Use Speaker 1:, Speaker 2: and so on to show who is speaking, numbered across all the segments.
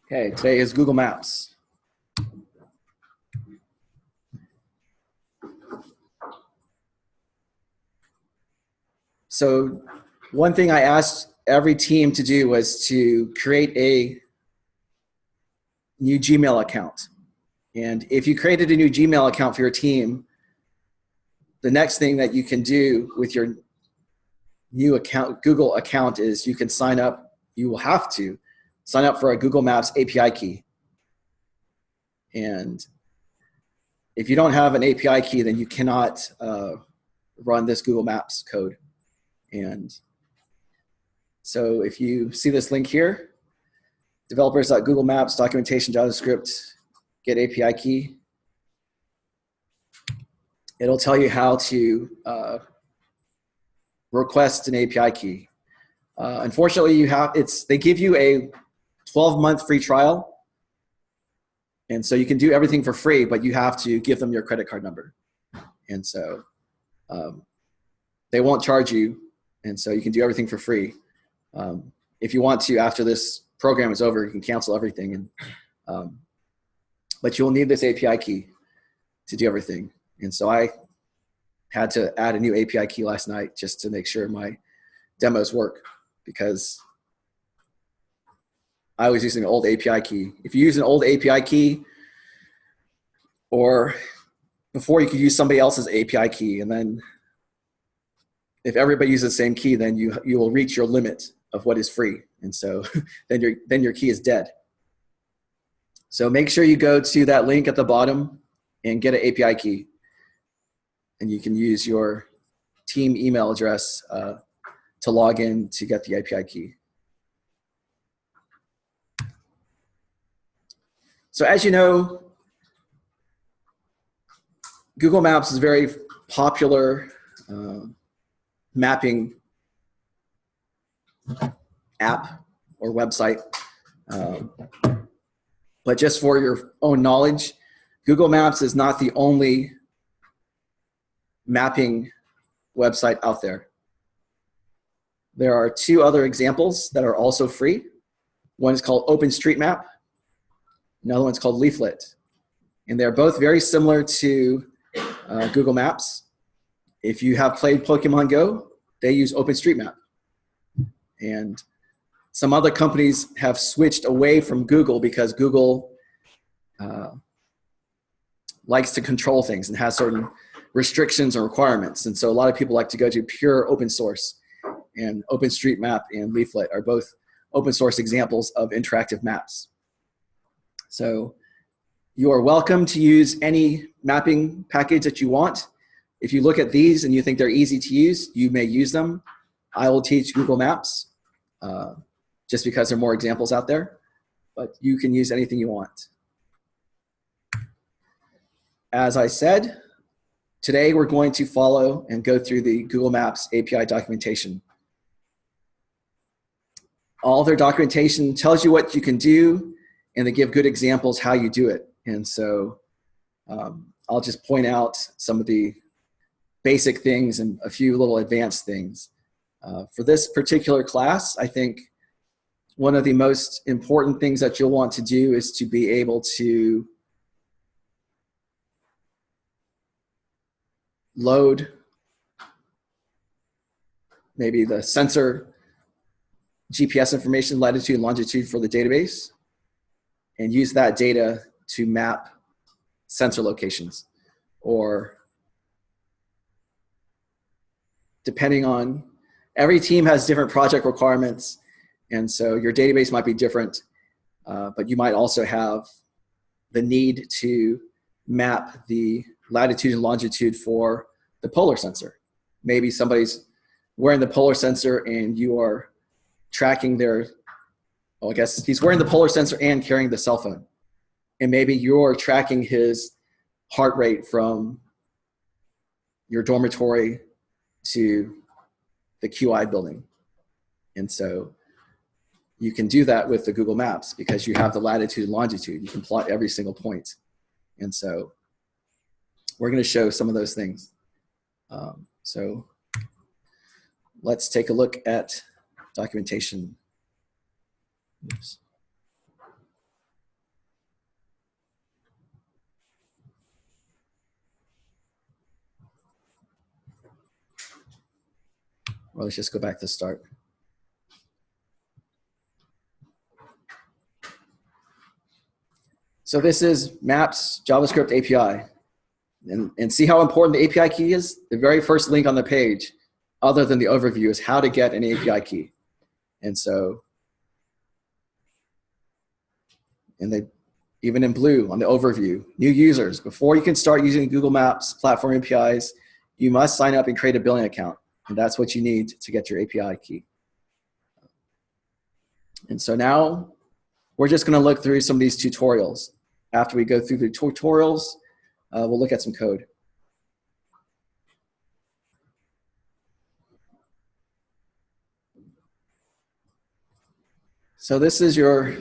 Speaker 1: Okay, today is Google Maps. So one thing I asked every team to do was to create a new Gmail account. And if you created a new Gmail account for your team, the next thing that you can do with your new account, Google account, is you can sign up. You will have to sign up for a Google Maps API key. And if you don't have an API key, then you cannot run this Google Maps code. And so if you see this link here, developers.google maps, documentation, JavaScript, get API key, it'll tell you how to request an API key. Unfortunately, they give you a 12-month free trial. And so you can do everything for free, but you have to give them your credit card number. And so they won't charge you. And so you can do everything for free. If you want to, after this program is over, you can cancel everything. But you'll need this API key to do everything. And so I had to add a new API key last night just to make sure my demos work, because I was using an old API key. If you use an old API key, or before you could use somebody else's API key, and then if everybody uses the same key, then you will reach your limit of what is free. And so then your key is dead. So make sure you go to that link at the bottom and get an API key. And you can use your team email address to log in to get the API key. So as you know, Google Maps is a very popular mapping app or website. But just for your own knowledge, Google Maps is not the only mapping website out there. There are two other examples that are also free. One is called OpenStreetMap. Another one's called Leaflet. And they're both very similar to Google Maps. If you have played Pokemon Go, they use OpenStreetMap. And some other companies have switched away from Google because Google likes to control things and has certain restrictions and requirements. And so a lot of people like to go to pure open source. And OpenStreetMap and Leaflet are both open source examples of interactive maps. So you are welcome to use any mapping package that you want. If you look at these and you think they're easy to use, you may use them. I will teach Google Maps just because there are more examples out there, but you can use anything you want. As I said, today we're going to follow and go through the Google Maps API documentation. All their documentation tells you what you can do, and they give good examples how you do it. And so I'll just point out some of the basic things and a few little advanced things. For this particular class, I think one of the most important things that you'll want to do is to be able to load maybe the sensor GPS information, latitude and longitude for the database, and use that data to map sensor locations. Or depending on, every team has different project requirements, and so your database might be different, but you might also have the need to map the latitude and longitude for the polar sensor. Maybe somebody's wearing the polar sensor and you are tracking their, well, I guess he's wearing the polar sensor and carrying the cell phone. And maybe you're tracking his heart rate from your dormitory to the QI building. And so you can do that with the Google Maps because you have the latitude and longitude. You can plot every single point. And so we're going to show some of those things. So let's take a look at documentation. Oops. Or let's just go back to start. So this is Maps JavaScript API. And see how important the API key is? The very first link on the page, other than the overview, is how to get an API key. And so, even in blue on the overview, new users, before you can start using Google Maps platform APIs, you must sign up and create a billing account. And that's what you need to get your API key. And so now we're just going to look through some of these tutorials. After we go through the tutorials, we'll look at some code. So this is your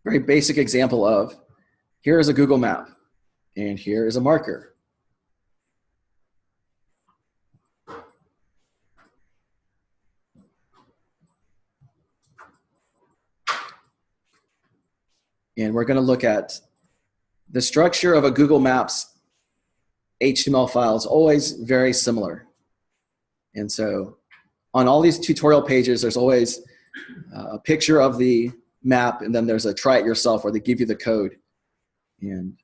Speaker 1: very basic example of, here is a Google map, and here is a marker. And we're going to look at the structure of a Google Maps HTML file is always very similar. And so on all these tutorial pages, there's always a picture of the map, and then there's a try it yourself where they give you the code. And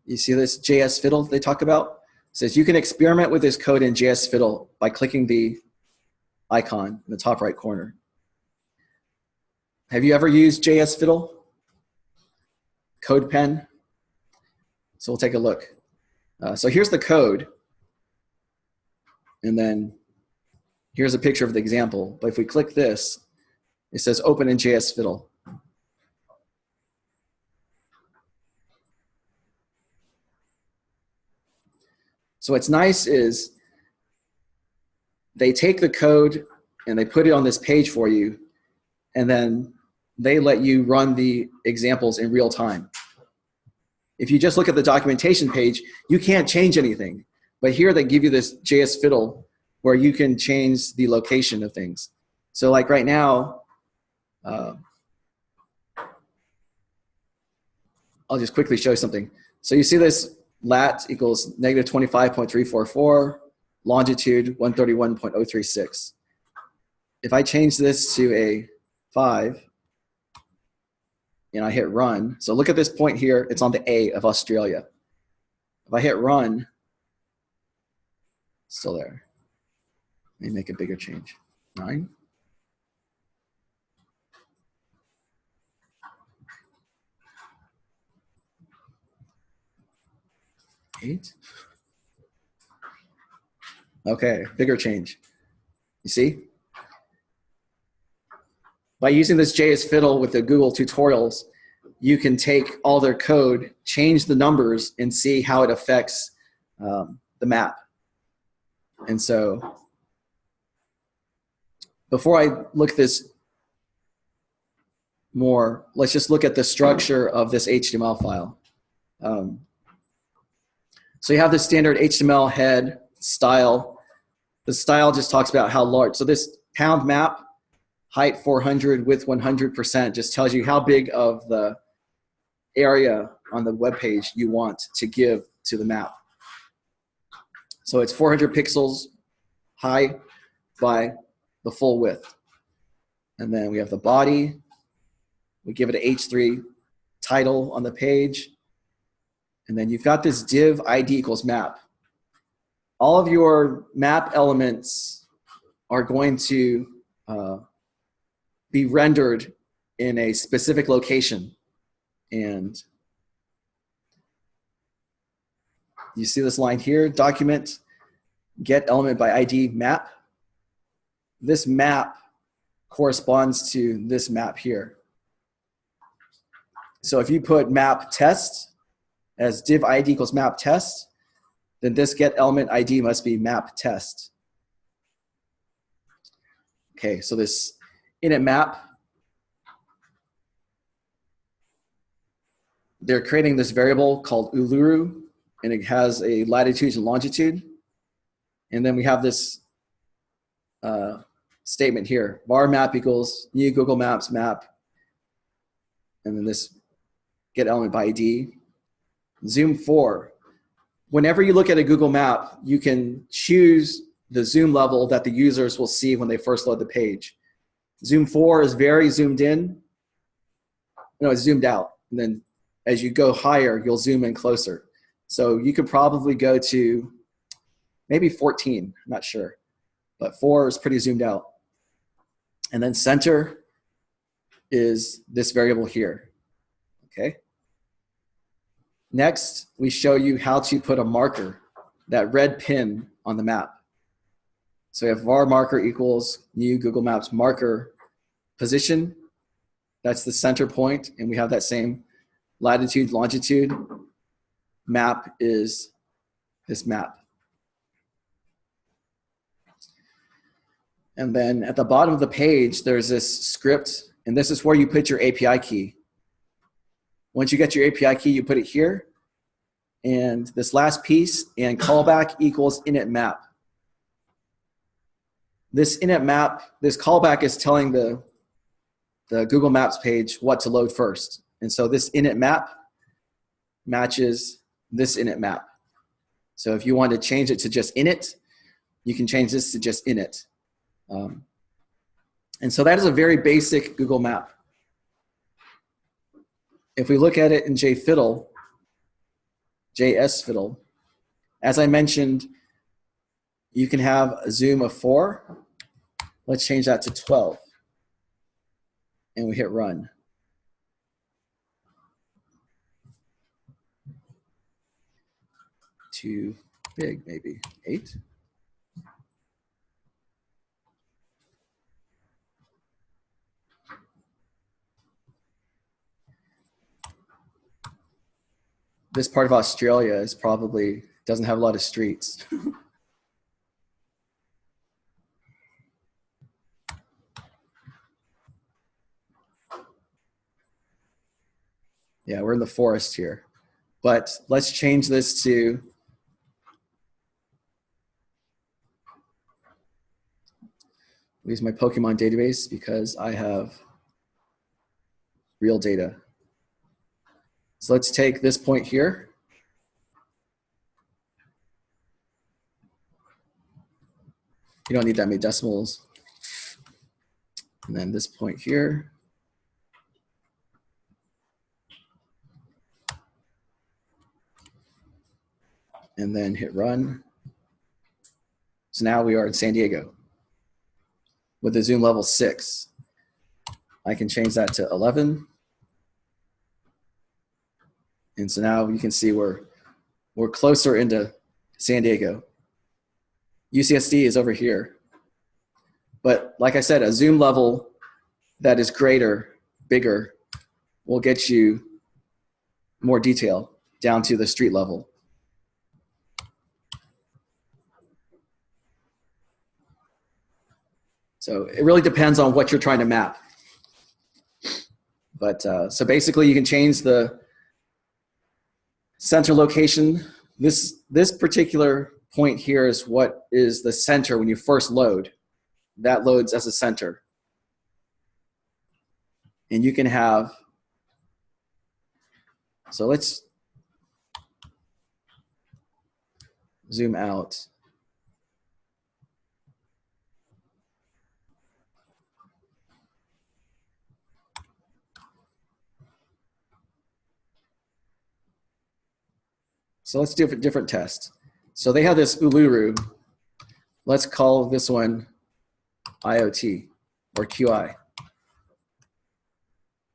Speaker 1: you see this JS Fiddle they talk about? It says you can experiment with this code in JS Fiddle by clicking the icon in the top right corner. Have you ever used JS Fiddle? CodePen? So we'll take a look. So here's the code. And then here's a picture of the example. But if we click this, it says open in JS Fiddle. So what's nice is they take the code and they put it on this page for you, and then they let you run the examples in real time. If you just look at the documentation page, you can't change anything. But here they give you this JS Fiddle where you can change the location of things. So like right now, I'll just quickly show you something. So you see this lat equals negative 25.344, longitude 131.036. If I change this to a 5, and I hit run, so look at this point here, it's on the A of Australia. If I hit run, it's still there. Let me make a bigger change. 9. 8. Okay, bigger change. You see? By using this JS Fiddle with the Google tutorials, you can take all their code, change the numbers, and see how it affects the map. And so before I look at this more, let's just look at the structure of this HTML file. So you have the standard HTML head style. The style just talks about how large. So this pound map, height 400, width 100%, just tells you how big of the area on the web page you want to give to the map. So it's 400 pixels high by the full width. And then we have the body. We give it an H3 title on the page. And then you've got this div ID equals map. All of your map elements are going to be rendered in a specific location. And you see this line here, document, get element by ID map. This map corresponds to this map here. So if you put map test as div ID equals map test, then this get element ID must be map test. Okay, so this init map, they're creating this variable called Uluru, and it has a latitude and longitude. And then we have this statement here, var map equals new Google Maps map, and then this get element by ID. Zoom 4. Whenever you look at a Google map, you can choose the zoom level that the users will see when they first load the page. Zoom 4 is very zoomed in. No, it's zoomed out. And then as you go higher, you'll zoom in closer. So you could probably go to maybe 14, I'm not sure. But 4 is pretty zoomed out. And then center is this variable here, okay? Next, we show you how to put a marker, that red pin on the map. So we have var marker equals new Google Maps marker position. That's the center point, and we have that same latitude, longitude. Map is this map. And then at the bottom of the page, there's this script, and this is where you put your API key. Once you get your API key, you put it here, and this last piece, and callback equals init map. This init map, this callback is telling the Google Maps page what to load first. And so this init map matches this init map. So if you want to change it to just init, you can change this to just init. And so that is a very basic Google map. If we look at it in JFiddle, JS-Fiddle, as I mentioned, you can have a zoom of 4. Let's change that to 12. And we hit run. Too big, maybe 8. This part of Australia is probably doesn't have a lot of streets. Yeah, we're in the forest here. But let's change this to use my Pokemon database because I have real data. So let's take this point here. You don't need that many decimals. And then this point here. And then hit run. So now we are in San Diego with the zoom level 6. I can change that to 11. And so now you can see we're closer into San Diego. UCSD is over here. But like I said, a zoom level that is greater, bigger, will get you more detail down to the street level. So it really depends on what you're trying to map. But so basically you can change the center location. This particular point here is what is the center when you first load. That loads as a center. And you can have, so let's zoom out. So let's do a different test. So they have this Uluru. Let's call this one IoT or QI.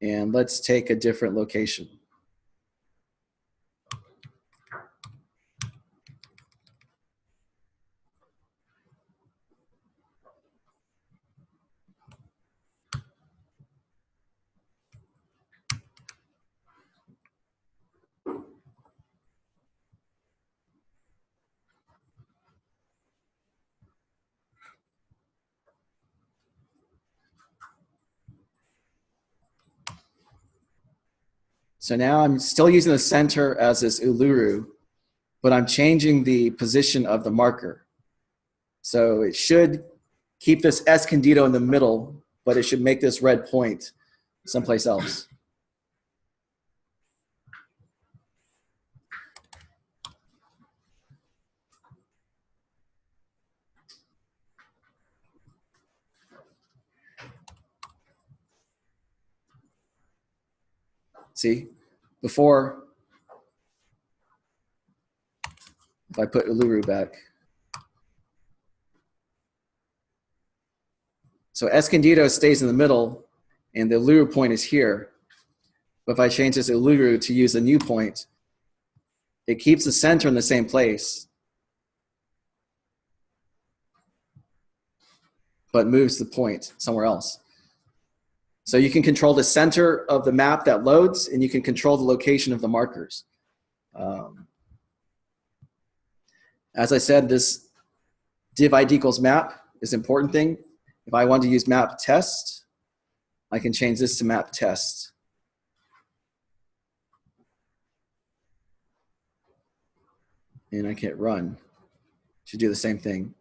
Speaker 1: And let's take a different location. So now I'm still using the center as this Uluru, but I'm changing the position of the marker. So it should keep this Escondido in the middle, but it should make this red point someplace else. See, before, if I put Uluru back. So Escondido stays in the middle, and the Uluru point is here. But if I change this Uluru to use a new point, it keeps the center in the same place, but moves the point somewhere else. So you can control the center of the map that loads, and you can control the location of the markers. As I said, this div id equals map is an important thing. If I want to use map test, I can change this to map test. And I can hit run to do the same thing.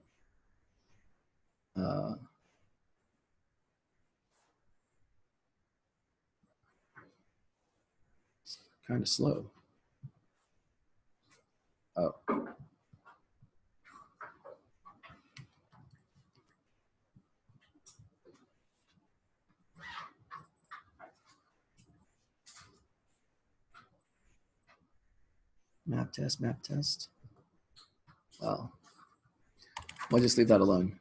Speaker 1: It's kind of slow. Oh. Map test, map test. Oh. We'll just leave that alone.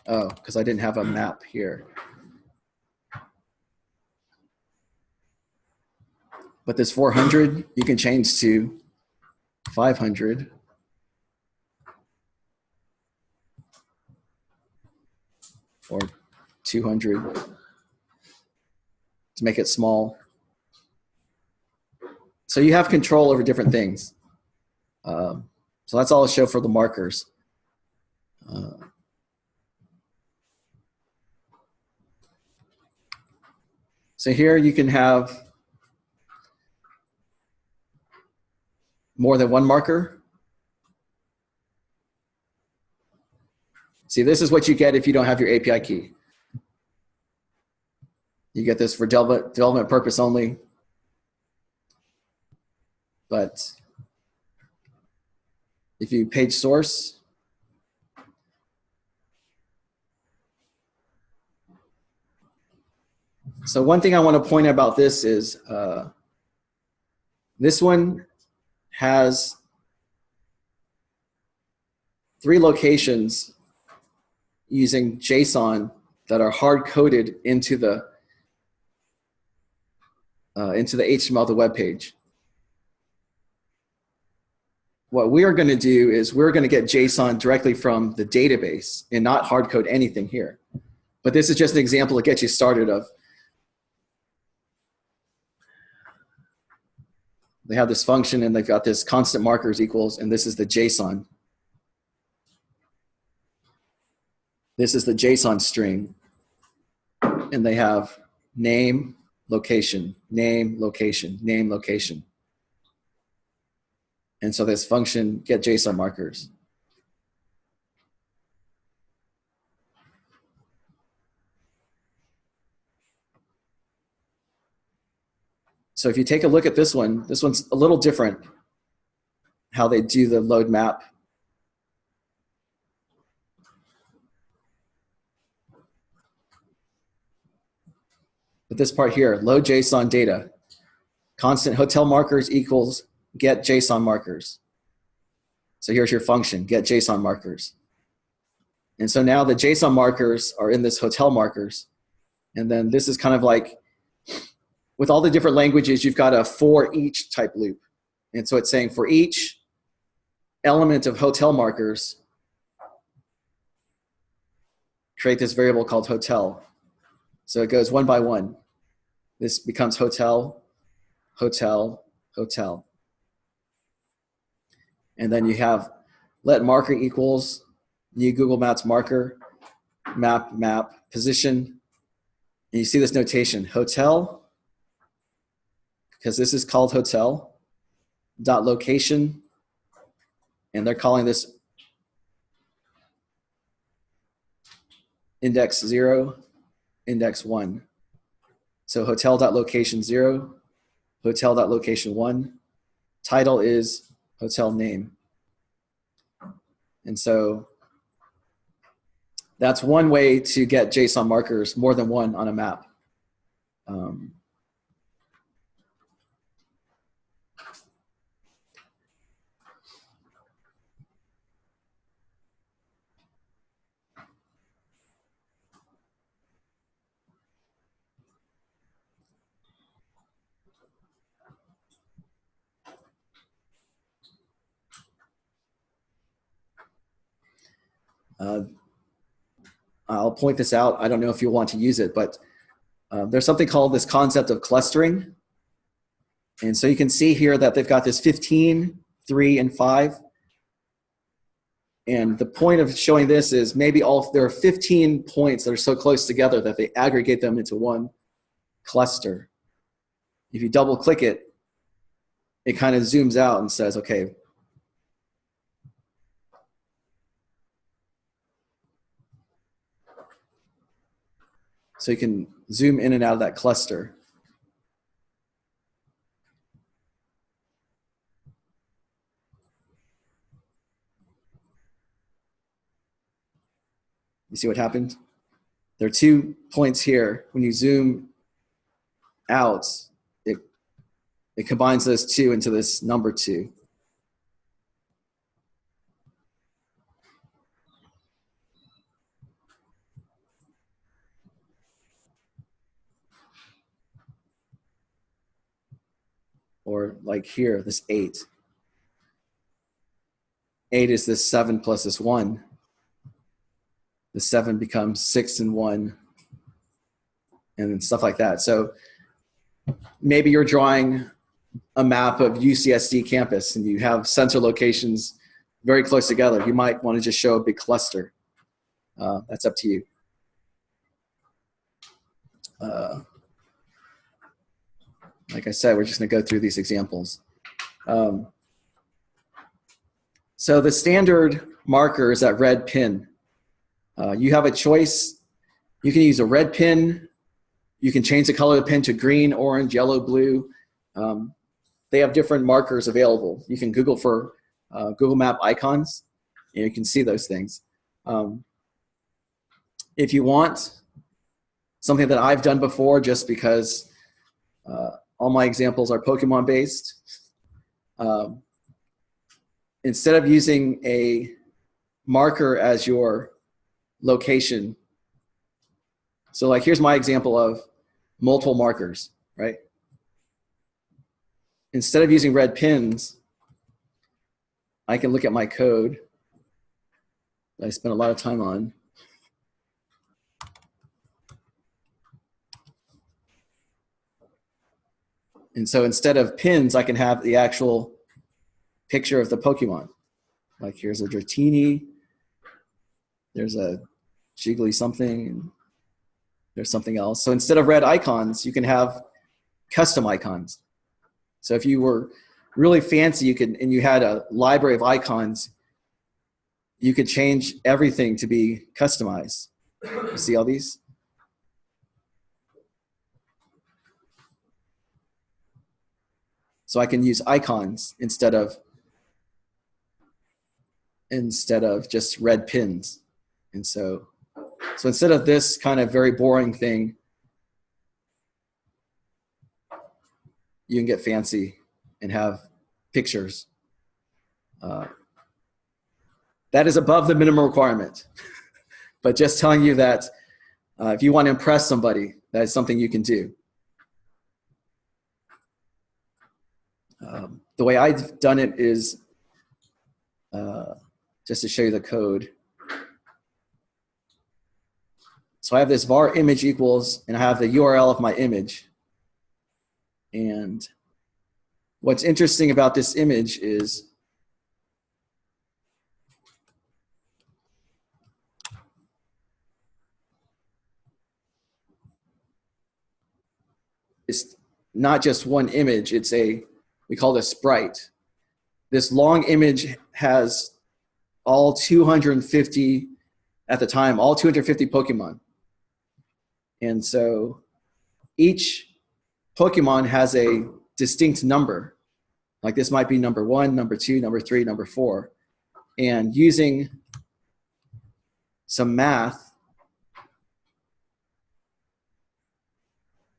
Speaker 1: Oh, because I didn't have a map here. But this 400, you can change to 500. Or 200 to make it small. So you have control over different things. So that's all I'll show for the markers. So here you can have more than one marker. See, this is what you get if you don't have your API key. You get this for development purpose only. But if you page source, so one thing I want to point out about this is this one has 3 locations using JSON that are hard-coded into the HTML of the web page. What we are going to do is we're going to get JSON directly from the database and not hard code anything here. But this is just an example to get you started of. They have this function and they've got this constant markers equals, and this is the JSON. This is the JSON string. And they have name, location, name, location, name, location. And so this function get JSON markers. So if you take a look at this one's a little different how they do the load map. But this part here, load JSON data, constant hotel markers equals get JSON markers. So here's your function, get JSON markers. And so now the JSON markers are in this hotel markers. And then this is kind of like, with all the different languages, you've got a for each type loop. And so it's saying for each element of hotel markers, create this variable called hotel. So it goes one by one. This becomes hotel, hotel, hotel. And then you have let marker equals new Google Maps marker, map, map, position. And you see this notation, hotel, because this is called hotel, dot location, and they're calling this index 0, index 1. So hotel.location 0, hotel.location 1. Title is hotel name. And so That's one way to get JSON markers, more than one on a map. I'll point this out. I don't know if you'll want to use it, but there's something called this concept of clustering. And so you can see here that they've got this 15, 3, and 5. And the point of showing this is maybe there are 15 points that are so close together that they aggregate them into one cluster. If you double click it, it kind of zooms out and says, okay, so you can zoom in and out of that cluster. You see what happened? There are 2 points here. When you zoom out, it combines those 2 into this number 2. Or like here, this 8. 8 is this 7 plus this 1. The 7 becomes 6 and 1, and stuff like that. So maybe you're drawing a map of UCSD campus and you have sensor locations very close together. You might want to just show a big cluster. That's up to you. Like I said, we're just going to go through these examples. So the standard marker is that red pin. You have a choice. You can use a red pin. You can change the color of the pin to green, orange, yellow, blue. They have different markers available. You can Google for Google Map icons, and you can see those things. If you want something that I've done before, just because all my examples are Pokemon based, instead of using a marker as your location, so like here's my example of multiple markers, right? Instead of using red pins, I can look at my code that I spent a lot of time on. And so instead of pins, I can have the actual picture of the Pokemon. Like here's a Dratini, there's a Jiggly something, and there's something else. So instead of red icons, you can have custom icons. So if you were really fancy, and you had a library of icons, you could change everything to be customized. You see all these? So I can use icons instead of just red pins. And so instead of this kind of very boring thing, you can get fancy and have pictures. That is above the minimum requirement. But just telling you that if you want to impress somebody, that is something you can do. The way I've done it is, just to show you the code. So I have this var image equals, and I have the URL of my image. And what's interesting about this image is it's not just one image, it's we call this sprite. This long image has all 250, at the time, all 250 Pokemon. And so each Pokemon has a distinct number. Like this might be number 1, number 2, number 3, number 4. And using some math,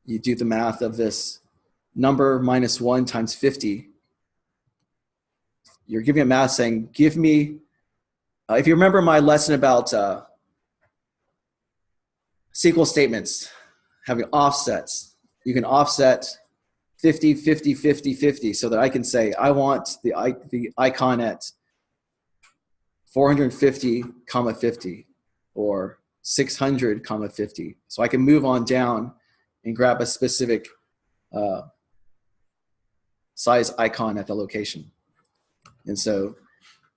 Speaker 1: you do the math of this number minus 1 times 50. You're giving a math saying, give me, if you remember my lesson about SQL statements, having offsets, you can offset 50, 50, 50, 50, so that I can say, I want the icon at 450, 50, or 600, 50. So I can move on down and grab a specific size icon at the location. And so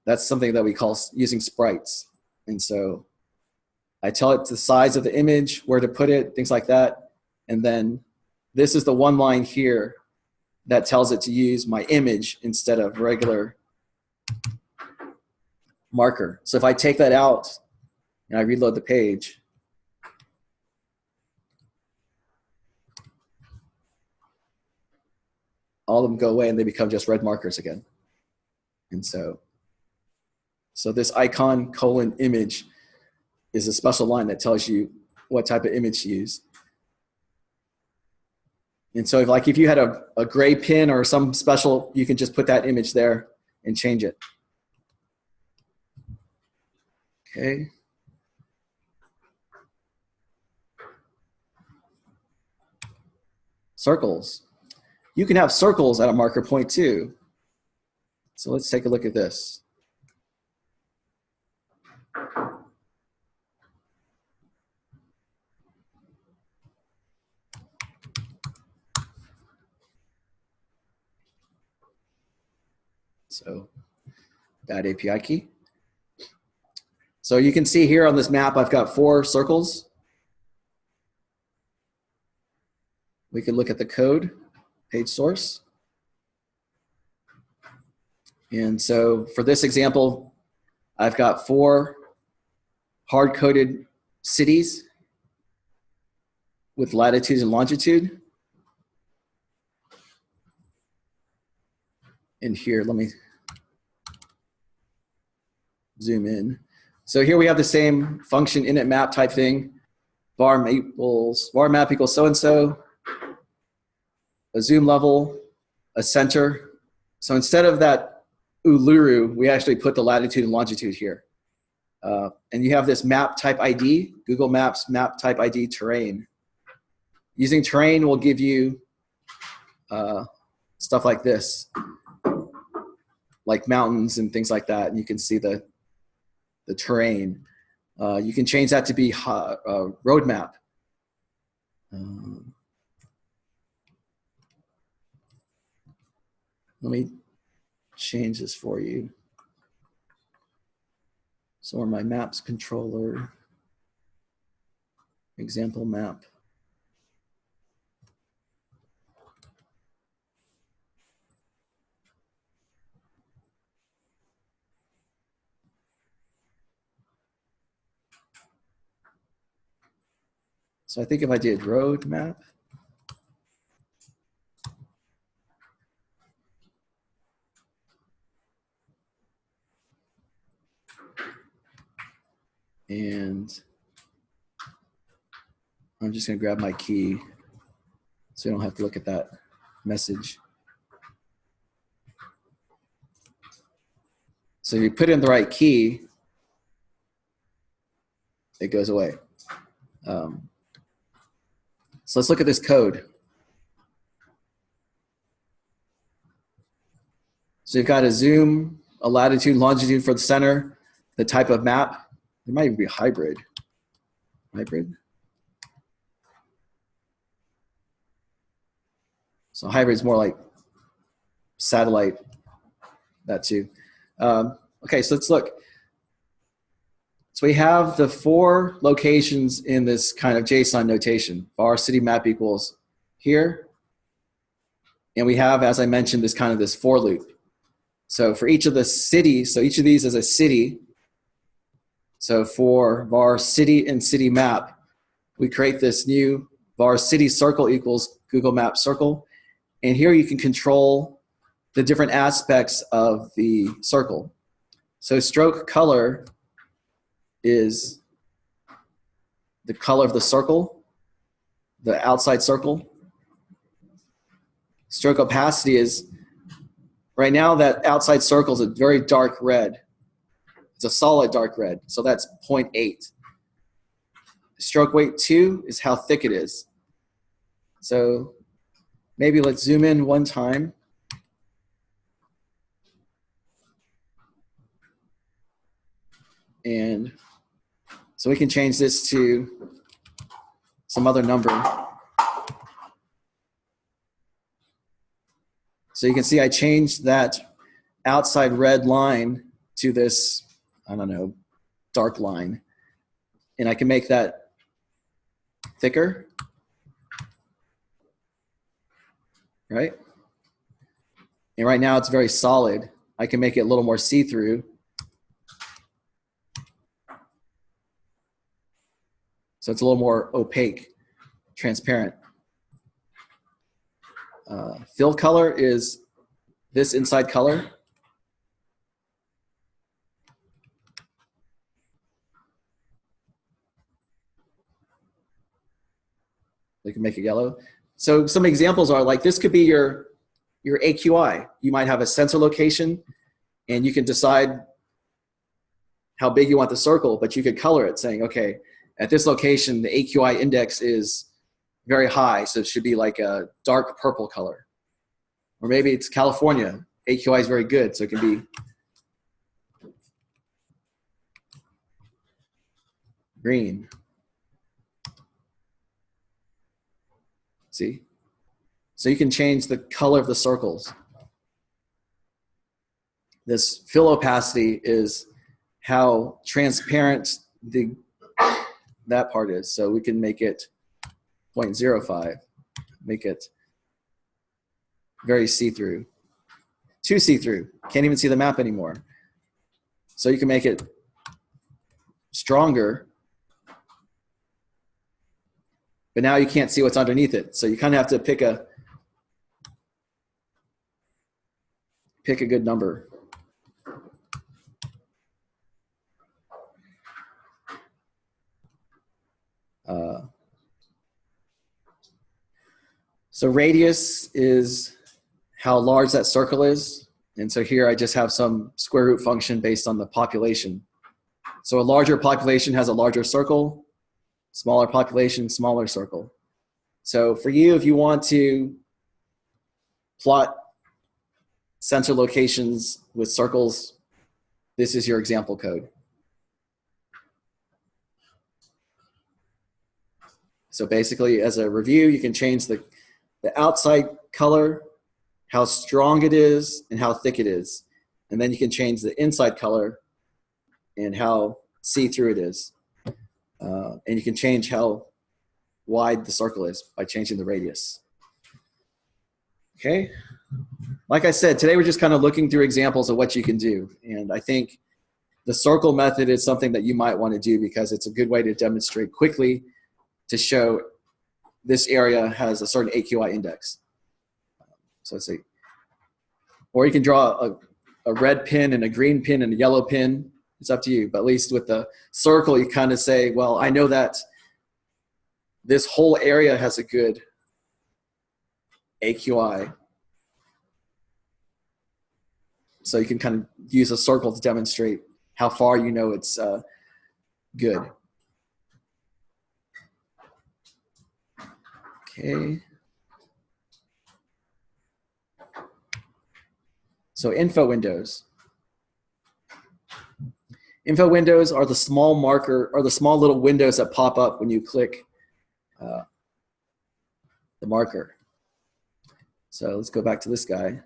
Speaker 1: that's something that we call using sprites. And so I tell it the size of the image, where to put it, things like that. And then this is the one line here that tells it to use my image instead of regular marker. So if I take that out and I reload the page, all of them go away and they become just red markers again. And so this icon : image is a special line that tells you what type of image to use. And so if you had a gray pin or some special, you can just put that image there and change it. Okay. Circles. You can have circles at a marker point too. So let's take a look at this. So bad API key. So you can see here on this map, I've got 4 circles. We can look at the code, page source. And so for this example, I've got 4 hard-coded cities with latitude and longitude. And here, let me zoom in. So here we have the same function init map type thing. var map equals so-and-so, a zoom level, a center. So instead of that Uluru, we actually put the latitude and longitude here. And you have this map type ID, Google Maps map type ID terrain. Using terrain will give you stuff like this, like mountains and things like that. And you can see the terrain. You can change that to be roadmap. Let me change this for you. So on my maps controller, example map. So I think if I did road map, and I'm just going to grab my key so you don't have to look at that message. So if you put in the right key, it goes away. So let's look at this code. So you've got a zoom, a latitude, longitude for the center, the type of map. It might even be hybrid. Hybrid. So hybrid is more like satellite, that too. Okay, so let's look. So we have the 4 locations in this kind of JSON notation. Var city map equals here. And we have, as I mentioned, this for loop. So for each of the cities, so each of these is a city. So for var city and city map, we create this new var city circle equals Google Maps circle. And here you can control the different aspects of the circle. So stroke color is the color of the circle, the outside circle. Stroke opacity is, right now that outside circle is a very dark red. It's a solid dark red, so that's 0.8. Stroke weight 2 is how thick it is. So maybe let's zoom in one time. And so we can change this to some other number. So you can see I changed that outside red line to this, I don't know, dark line. And I can make that thicker, right? And right now it's very solid. I can make it a little more see-through. So it's a little more opaque, transparent. Fill color is this inside color. We can make it yellow. So some examples are like, this could be your AQI. You might have a sensor location and you can decide how big you want the circle, but you could color it saying, okay, at this location, the AQI index is very high, so it should be like a dark purple color. Or maybe it's California. AQI is very good, so it can be green. See? So you can change the color of the circles. This fill opacity is how transparent that part is. So we can make it 0.05, make it very see-through. Too see-through, can't even see the map anymore. So you can make it stronger, but now you can't see what's underneath it. So you kind of have to pick a good number. So radius is how large that circle is. And so here I just have some square root function based on the population. So a larger population has a larger circle, smaller population, smaller circle. So for you, if you want to plot sensor locations with circles, this is your example code. So basically, as a review, you can change the outside color, how strong it is, and how thick it is. And then you can change the inside color and how see-through it is. And you can change how wide the circle is by changing the radius. Okay? Like I said, today we're just kind of looking through examples of what you can do. And I think the circle method is something that you might want to do because it's a good way to demonstrate quickly to show this area has a certain AQI index. So let's see. Or you can draw a red pin and a green pin and a yellow pin. It's up to you. But at least with the circle, you kind of say, well, I know that this whole area has a good AQI. So you can kind of use a circle to demonstrate how far you know it's good. Okay. So info windows. Info windows are the small marker, or the small little windows that pop up when you click the marker. So let's go back to this guy.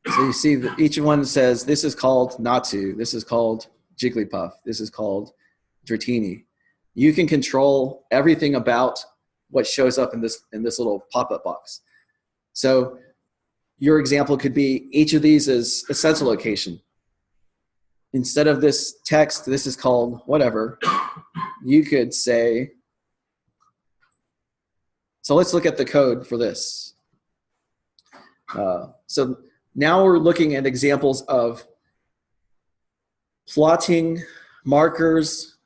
Speaker 1: So you see that each one says, this is called Natsu, this is called Jigglypuff, this is called Dratini. You can control everything about what shows up in this little pop-up box. So your example could be each of these is a sensor location. Instead of this text, this is called whatever. You could say So let's look at the code for this. So now we're looking at examples of plotting markers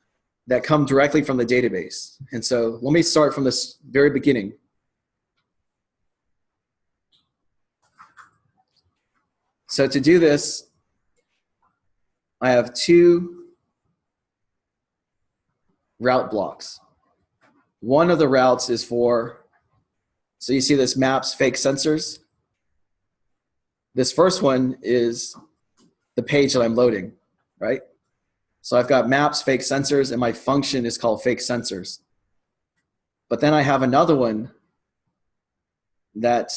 Speaker 1: that come directly from the database. And so let me start from this very beginning. So to do this, I have two route blocks. One of the routes is for, so you see this maps fake sensors. This first one is the page that I'm loading, right? So I've got maps fake sensors and my function is called fake sensors. But then I have another one that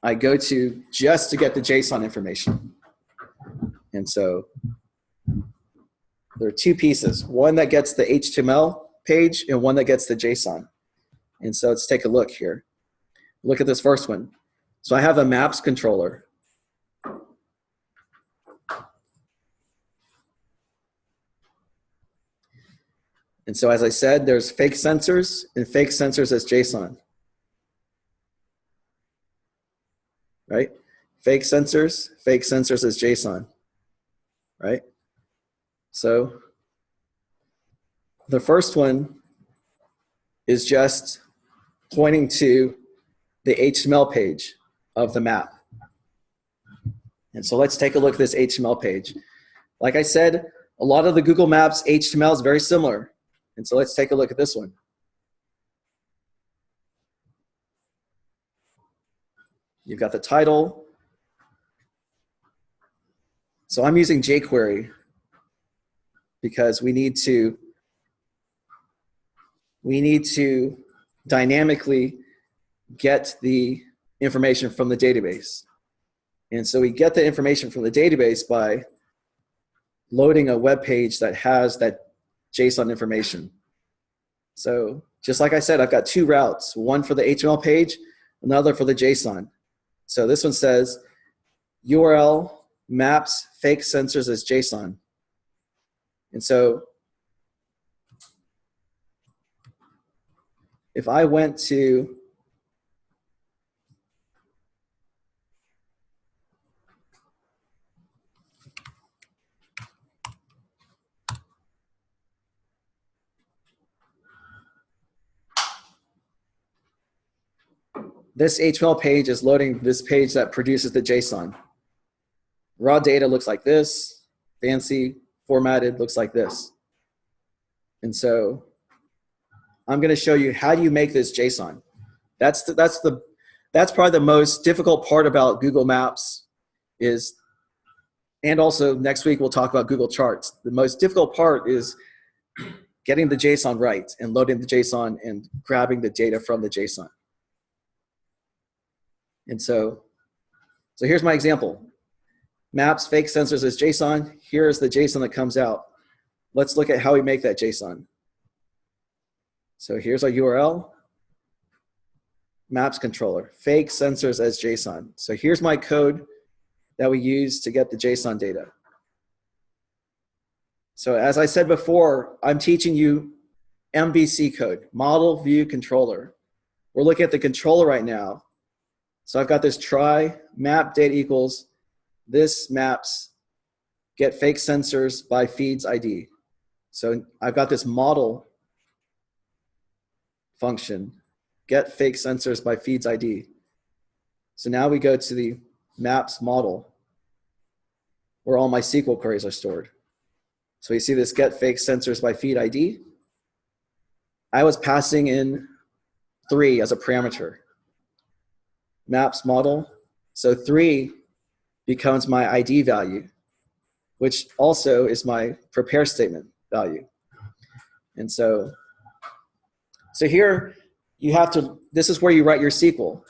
Speaker 1: I go to just to get the JSON information. And so there are two pieces, one that gets the HTML page and one that gets the JSON. And so let's take a look here. Look at this first one. So I have a maps controller. And so as I said, there's fake sensors and fake sensors as JSON. Right? Fake sensors as JSON. Right? So the first one is just pointing to the HTML page of the map. And so let's take a look at this HTML page. Like I said, a lot of the Google Maps HTML is very similar. And so let's take a look at this one. You've got the title. So I'm using jQuery because we need to dynamically get the information from the database. And so we get the information from the database by loading a web page that has that JSON information. So just like I said, I've got two routes, one for the HTML page, another for the JSON. So this one says URL maps fake sensors as JSON. And so if I went to this HTML page is loading this page that produces the JSON. Raw data looks like this, fancy, formatted, looks like this. And so I'm going to show you how do you make this JSON. That's probably the most difficult part about Google Maps is, and also next week we'll talk about Google Charts. The most difficult part is getting the JSON right and loading the JSON and grabbing the data from the JSON. And so here's my example. Maps fake sensors as JSON. Here's the JSON that comes out. Let's look at how we make that JSON. So here's our URL. Maps controller, fake sensors as JSON. So here's my code that we use to get the JSON data. So as I said before, I'm teaching you MVC code, model view controller. We're looking at the controller right now. So I've got this try map data equals this maps get fake sensors by feeds ID. So I've got this model function, get fake sensors by feeds ID. So now we go to the maps model where all my SQL queries are stored. So you see this get fake sensors by feed ID. I was passing in 3 as a parameter. Maps model, so 3 becomes my ID value, which also is my prepare statement value. And so here you have to, this is where you write your SQL.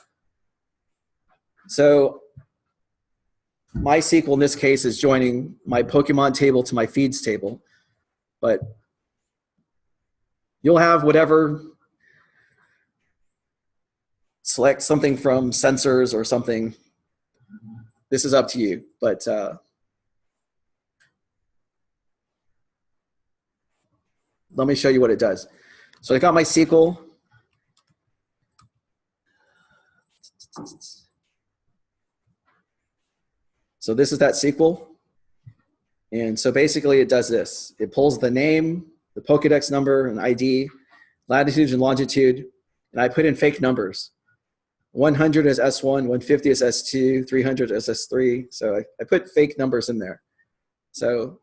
Speaker 1: So my SQL in this case is joining my Pokemon table to my feeds table, but you'll have whatever, select something from sensors or something. This is up to you, but let me show you what it does. So I got my SQL. So this is that SQL. And so basically it does this. It pulls the name, the Pokedex number, and ID, latitude and longitude, and I put in fake numbers. 100 as S1, 150 as S2, 300 as S3. So I put fake numbers in there. So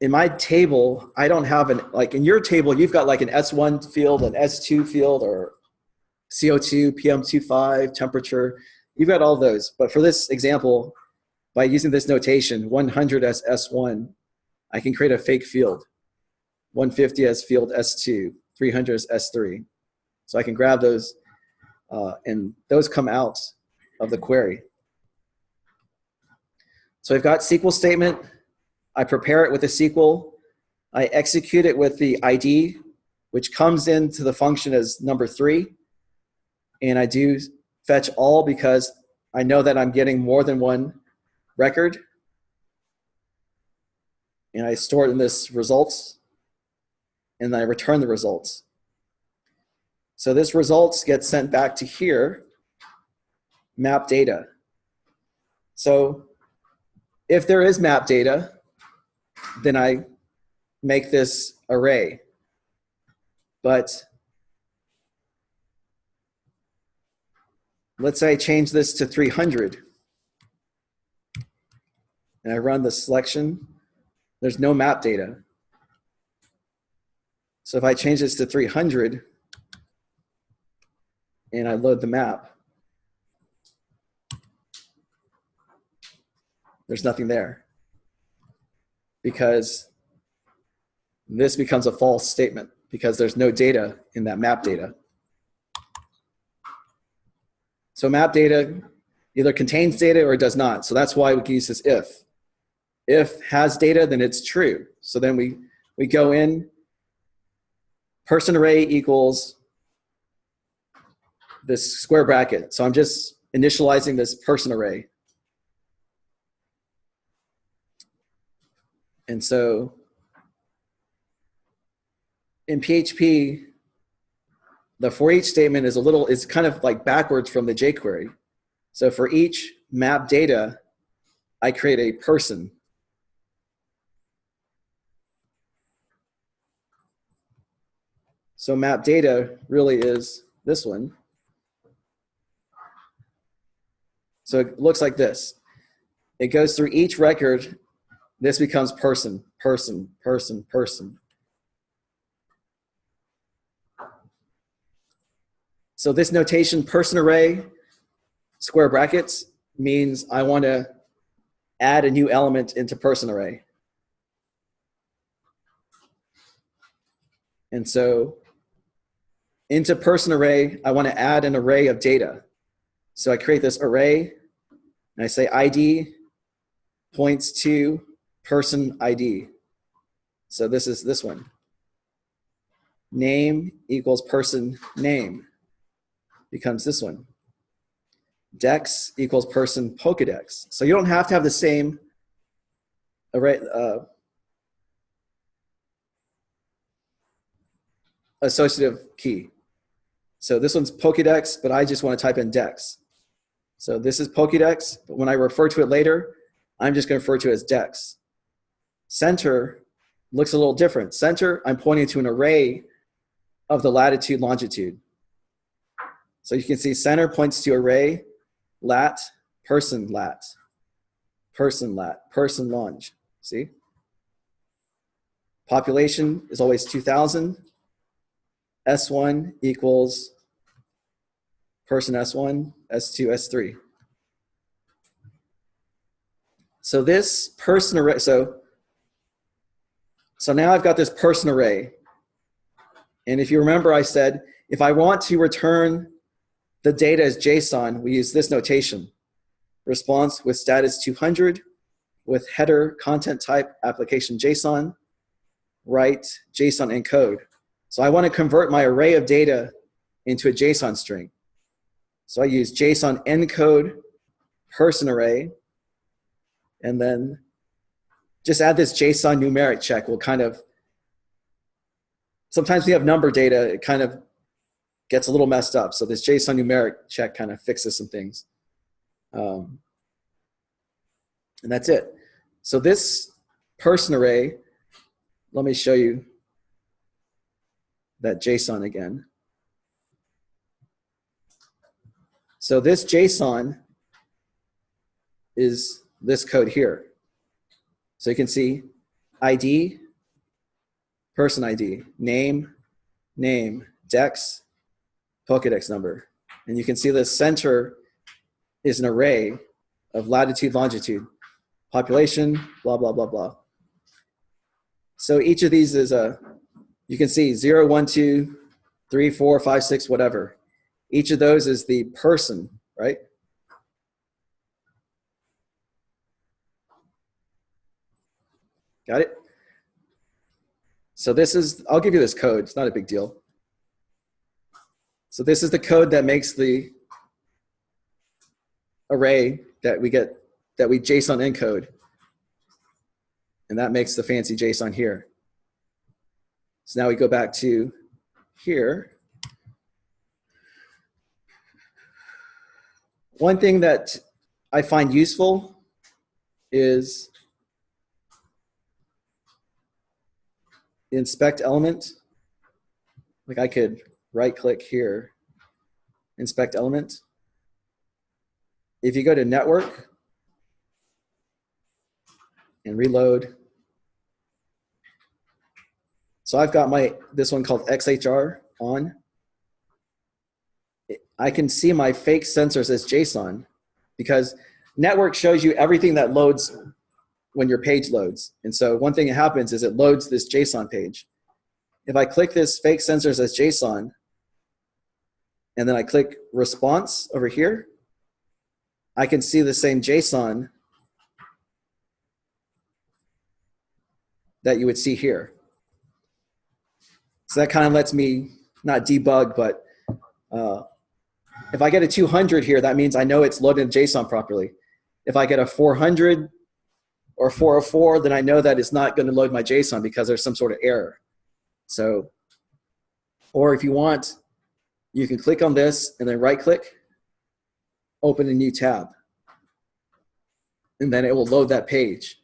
Speaker 1: in my table, I don't have like in your table, you've got like an S1 field, an S2 field, or CO2, PM2.5, temperature. You've got all those. But for this example, by using this notation, 100 as S1, I can create a fake field. 150 as field S2, 300 as S3. So I can grab those, and those come out of the query. So I've got SQL statement. I prepare it with a SQL. I execute it with the ID, which comes into the function as number 3. And I do fetch all because I know that I'm getting more than one record. And I store it in this results. And then I return the results. So this results gets sent back to here, map data. So if there is map data, then I make this array. But let's say I change this to 300. And I run the selection. There's no map data. So if I change this to 300, and I load the map, there's nothing there because this becomes a false statement because there's no data in that map data. So map data either contains data or it does not. So that's why we can use this if. If has data, then it's true. So then we go in, person array equals this square bracket. So I'm just initializing this person array. And so in PHP, the for each statement is kind of like backwards from the jQuery. So for each map data, I create a person. So map data really is this one. So it looks like this. It goes through each record. This becomes person, person, person, person. So this notation, person array, square brackets, means I want to add a new element into person array. And so into person array, I want to add an array of data. So I create this array, and I say ID points to person ID. So this is this one. Name equals person name becomes this one. Dex equals person Pokedex. So you don't have to have the same array, associative key. So this one's Pokedex, but I just want to type in Dex. So this is Pokedex, but when I refer to it later, I'm just going to refer to it as Dex. Center looks a little different. Center, I'm pointing to an array of the latitude, longitude. So you can see center points to array, lat, person lat, person long. See? Population is always 2000. S1 equals person S1, S2, S3. So this person array, so now I've got this person array. And if you remember, I said, if I want to return the data as JSON, we use this notation. Response with status 200, with header content type application JSON, write JSON encode. So I want to convert my array of data into a JSON string. So I use JSON encode person array, and then just add this JSON numeric check. We'll kind of, sometimes we have number data, it kind of gets a little messed up. So this JSON numeric check kind of fixes some things. And that's it. So this person array, let me show you that JSON again. So this JSON is this code here. So you can see ID, person ID, name, dex, Pokedex number. And you can see the center is an array of latitude, longitude, population, blah, blah, blah, blah. So each of these is you can see 0, 1, 2, 3, 4, 5, 6, whatever. Each of those is the person, right? Got it? So this is, I'll give you this code. It's not a big deal. So this is the code that makes the array that we get, that we JSON encode. And that makes the fancy JSON here. So now we go back to here. One thing that I find useful is the inspect element. Like I could right click here, inspect element. If you go to network and reload. So I've got this one called XHR on. I can see my fake sensors as JSON because network shows you everything that loads when your page loads. And so one thing that happens is it loads this JSON page. If I click this fake sensors as JSON, and then I click response over here, I can see the same JSON that you would see here. So that kind of lets me not debug, but if I get a 200 here, that means I know it's loaded JSON properly. If I get a 400 or 404, then I know that it's not going to load my JSON because there's some sort of error. So, or if you want, you can click on this and then right click, open a new tab. And then it will load that page.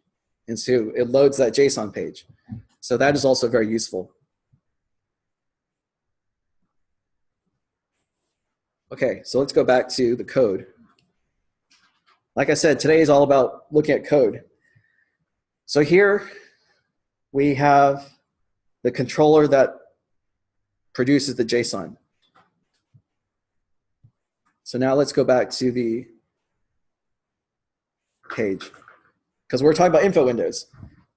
Speaker 1: And so it loads that JSON page. So that is also very useful. Okay, so let's go back to the code. Like I said, today is all about looking at code. So here we have the controller that produces the JSON. So now let's go back to the page because we're talking about info windows.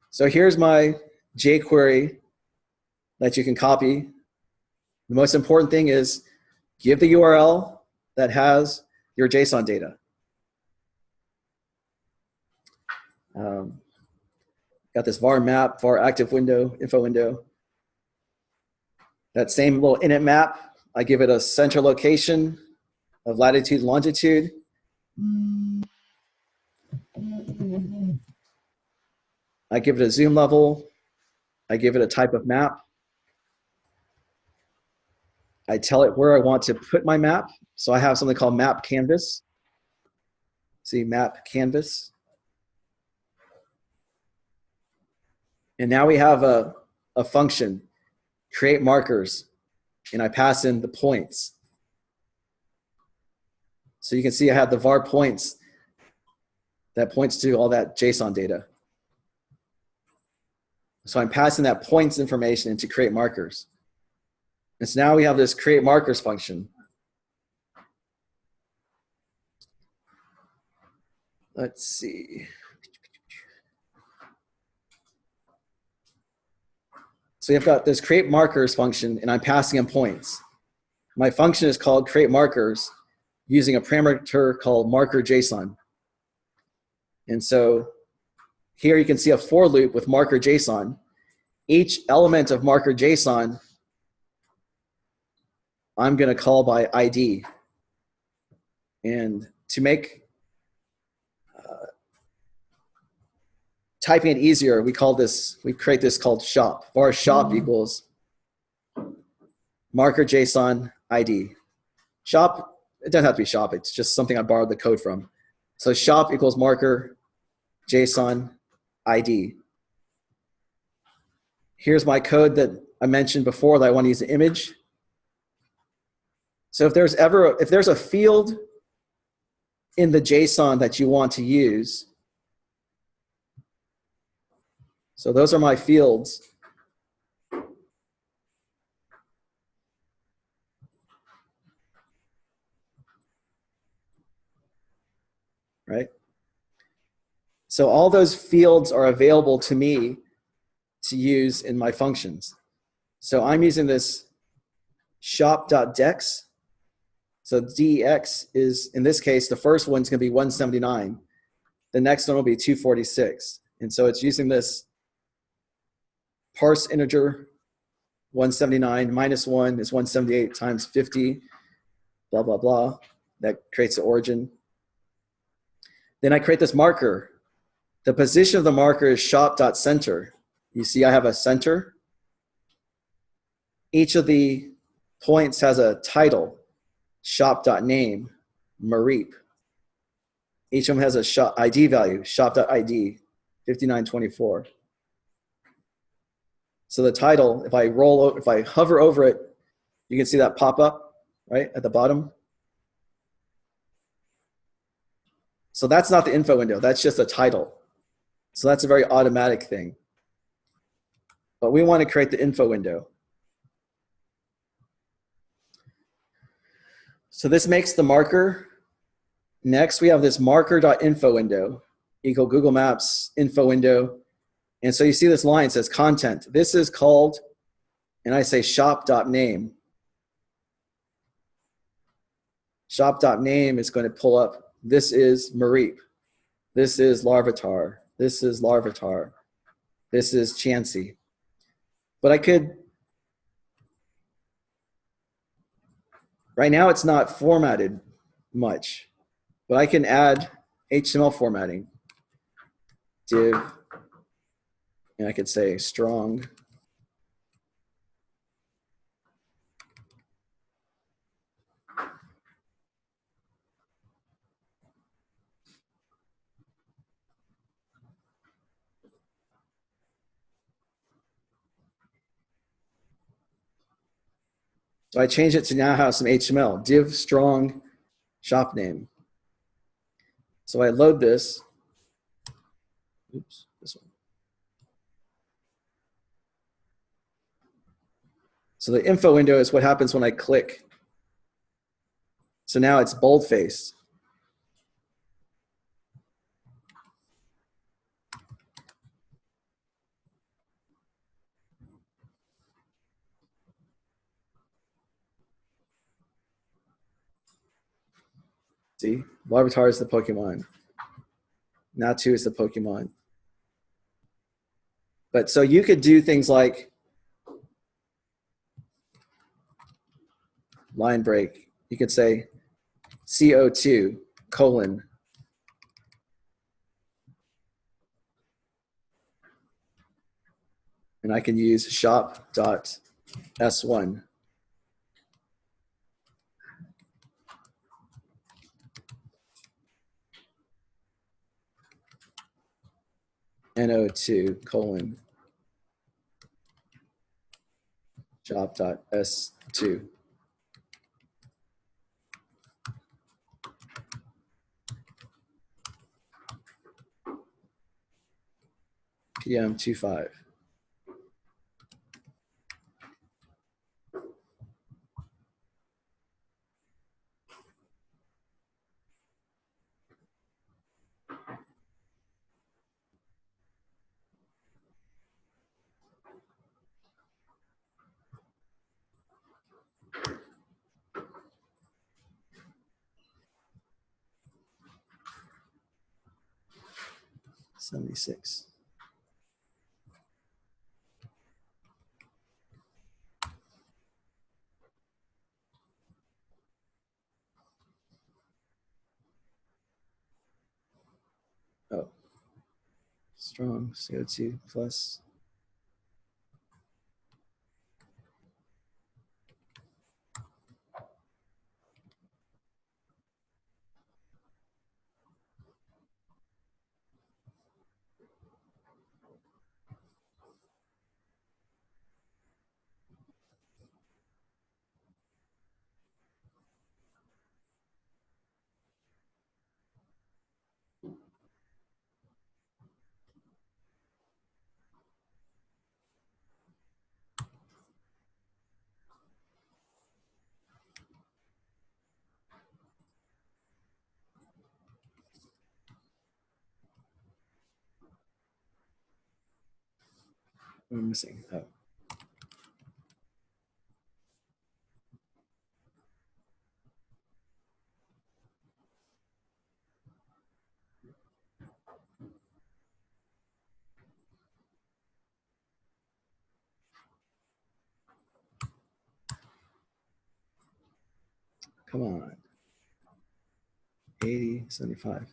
Speaker 1: So here's my jQuery that you can copy. The most important thing is give the URL that has your JSON data. Got this var map, var active window, info window. That same little init map, I give it a center location of latitude, longitude. I give it a zoom level. I give it a type of map. I tell it where I want to put my map. So I have something called map canvas. See, map canvas. And now we have a function, create markers, and I pass in the points. So you can see I have the var points that points to all that JSON data. So I'm passing that points information into create markers. And so now we have this create markers function. Let's see. So you've got this create markers function, and I'm passing in points. My function is called create markers using a parameter called marker JSON. And so here you can see a for loop with marker JSON. Each element of marker JSON, I'm going to call by ID. And to make typing it easier, we create this called shop. Var shop equals marker JSON ID. Shop, it doesn't have to be shop. It's just something I borrowed the code from. So shop equals marker, JSON, ID. Here's my code that I mentioned before that I want to use the image. So if there's a field in the JSON that you want to use, so those are my fields. Right? So all those fields are available to me to use in my functions. So I'm using this shop.dex. So DEX is, in this case, the first one's going to be 179. The next one will be 246. And so it's using this parse integer 179 minus 1 is 178 times 50, blah, blah, blah. That creates the origin. Then I create this marker. The position of the marker is shop.center. You see I have a center. Each of the points has a title, shop.name, Mareep. Each of them has a shop ID value, shop.id, 5924. So the title, if I hover over it, you can see that pop up right at the bottom. So that's not the info window, that's just a title. So that's a very automatic thing. But we want to create the info window. So this makes the marker. Next, we have this marker.info window equal Google Maps info window. And so you see this line, it says content. This is called, and I say shop.name. Shop.name is going to pull up, this is Mareep. This is Larvitar. This is Larvitar. This is Chansey. But I could, right now it's not formatted much, but I can add HTML formatting. Div, and I could say strong. So I change it to now have some HTML, div strong shop name. So I load this. Oops, this one. So the info window is what happens when I click. So now it's boldface. See, Larvitar is the Pokemon. Natu is the Pokemon. But so you could do things like line break. You could say CO2 colon. And I can use shop.s1. NO2 colon shop.s2. PM25. $76. Oh, strong CO2 plus. I'm missing. Oh. Come on. 80, 75.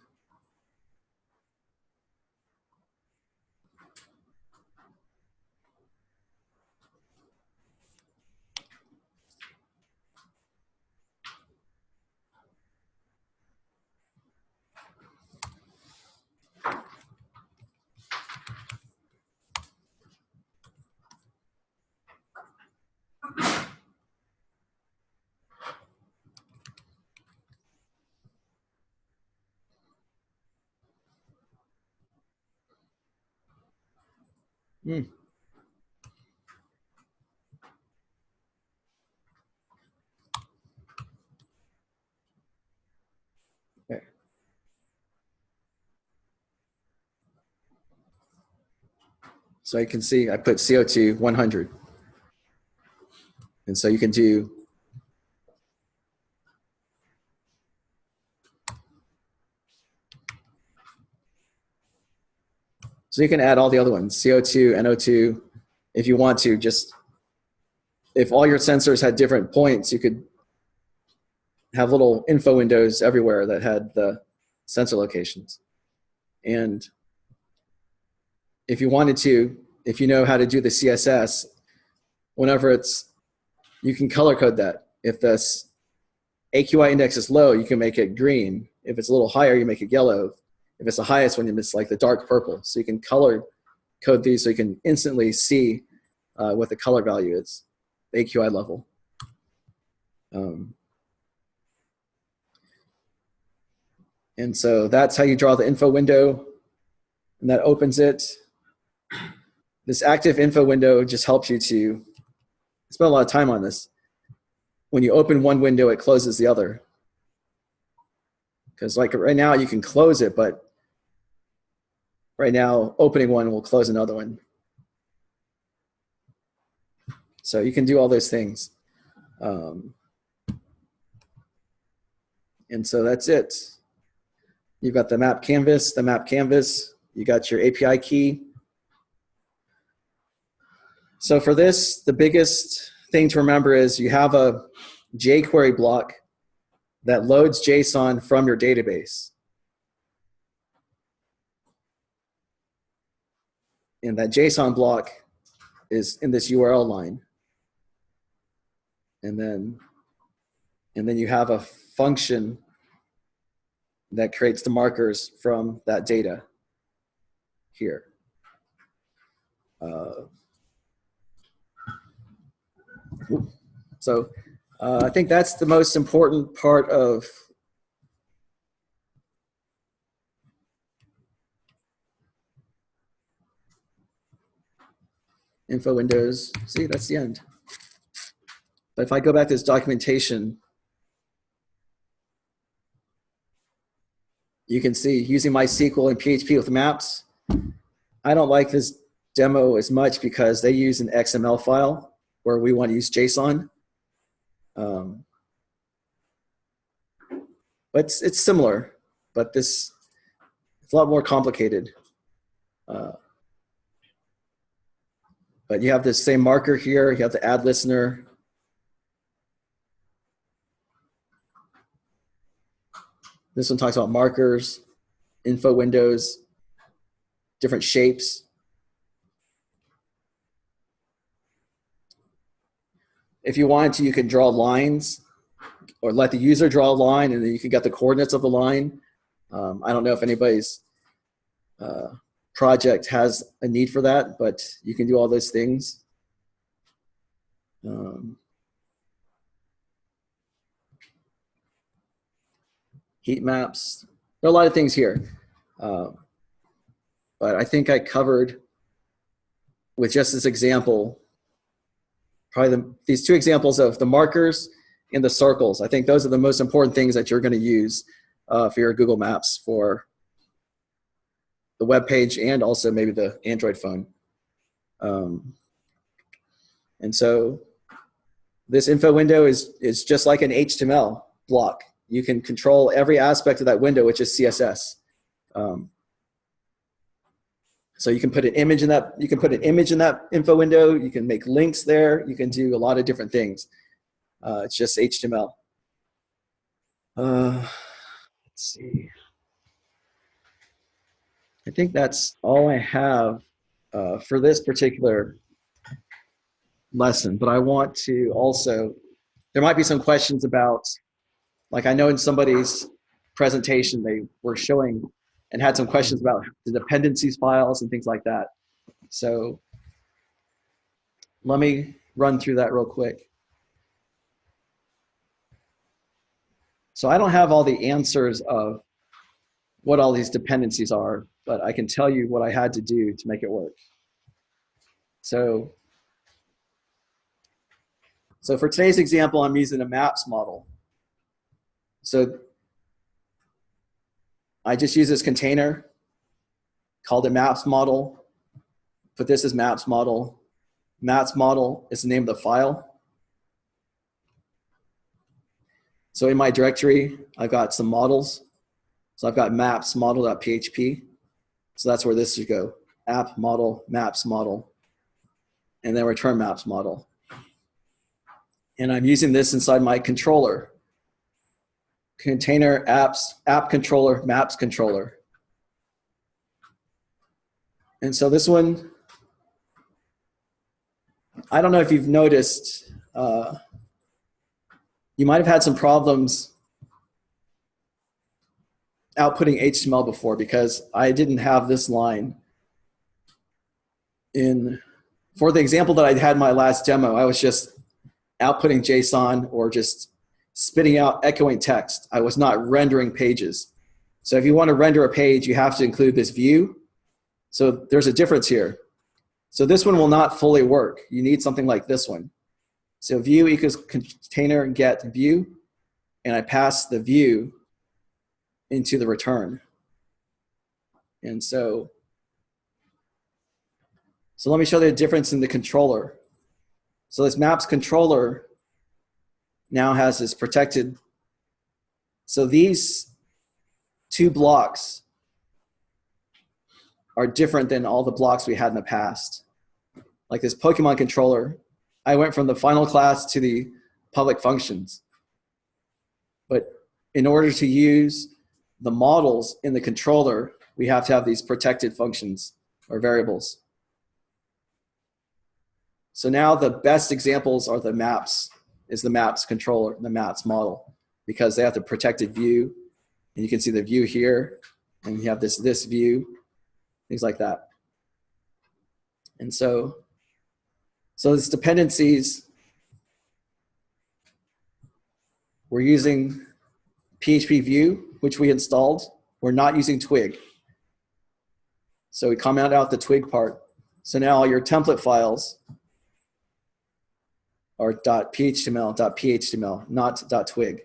Speaker 1: Hmm. Okay. So you can see I put CO2 100. And so you can do so you can add all the other ones, CO2, NO2, if you want to. Just if all your sensors had different points, you could have little info windows everywhere that had the sensor locations. And if you wanted to, if you know how to do the CSS, whenever it's, you can color code that. If this AQI index is low, you can make it green. If it's a little higher, you make it yellow. If it's the highest one, it's like the dark purple. So you can color code these so you can instantly see what the color value is, the AQI level. And so that's how you draw the info window, and that opens it. This active info window just helps you to spend a lot of time on this. When you open one window, it closes the other. Because like right now, you can close it, but right now, opening one will close another one. So you can do all those things. And so that's it. You've got the map canvas, you got your API key. So for this, the biggest thing to remember is you have a jQuery block that loads JSON from your database. And that JSON block is in this URL line. And then you have a function that creates the markers from that data here. So I think that's the most important part of info windows. See, that's the end. But if I go back to this documentation, you can see using MySQL and PHP with maps. I don't like this demo as much because they use an XML file where we want to use JSON. But it's similar, but it's a lot more complicated. But you have this same marker here. You have the add listener. This one talks about markers, info windows, different shapes. If you wanted to, you could draw lines or let the user draw a line, and then you can get the coordinates of the line. I don't know if anybody's project has a need for that, but you can do all those things. Heat maps. There are a lot of things here. But I think I covered, with just this example, probably these two examples of the markers and the circles. I think those are the most important things that you're going to use for your Google Maps for the web page and also maybe the Android phone. And so this info window is just like an HTML block. You can control every aspect of that window, which is CSS. So you can put an image in that. You can put an image in that info window. You can make links there. You can do a lot of different things. It's just HTML. Let's see. I think that's all I have for this particular lesson. But I want to also, there might be some questions about, like I know in somebody's presentation they were showing and had some questions about the dependencies files and things like that. So let me run through that real quick. So I don't have all the answers of what all these dependencies are, but I can tell you what I had to do to make it work. So for today's example, I'm using a maps model. So I just use this container, called it maps model, put this as maps model. Maps model is the name of the file. So in my directory, I've got some models. So I've got maps model.php. So that's where this should go. App model, maps model, and then return maps model. And I'm using this inside my controller. Container apps, app controller, maps controller. And so this one, I don't know if you've noticed, you might have had some problems outputting HTML before because I didn't have this line in, for the example that I had in my last demo, I was just outputting JSON or just spitting out echoing text. I was not rendering pages. So if you want to render a page, you have to include this view. So there's a difference here. So this one will not fully work. You need something like this one. So view equals container get view, and I pass the view into the return. And so let me show you the difference in the controller. So this maps controller now has this protected. So these two blocks are different than all the blocks we had in the past. Like this Pokemon controller, I went from the final class to the public functions. But in order to use the models in the controller, we have to have these protected functions or variables. So now the best examples are the maps, is the maps controller, the maps model, because they have the protected view, and you can see the view here, and you have this view, things like that. And so these dependencies, we're using PHP Vue, which we installed. We're not using Twig. So we comment out the Twig part. So now all your template files are .phtml, not .twig.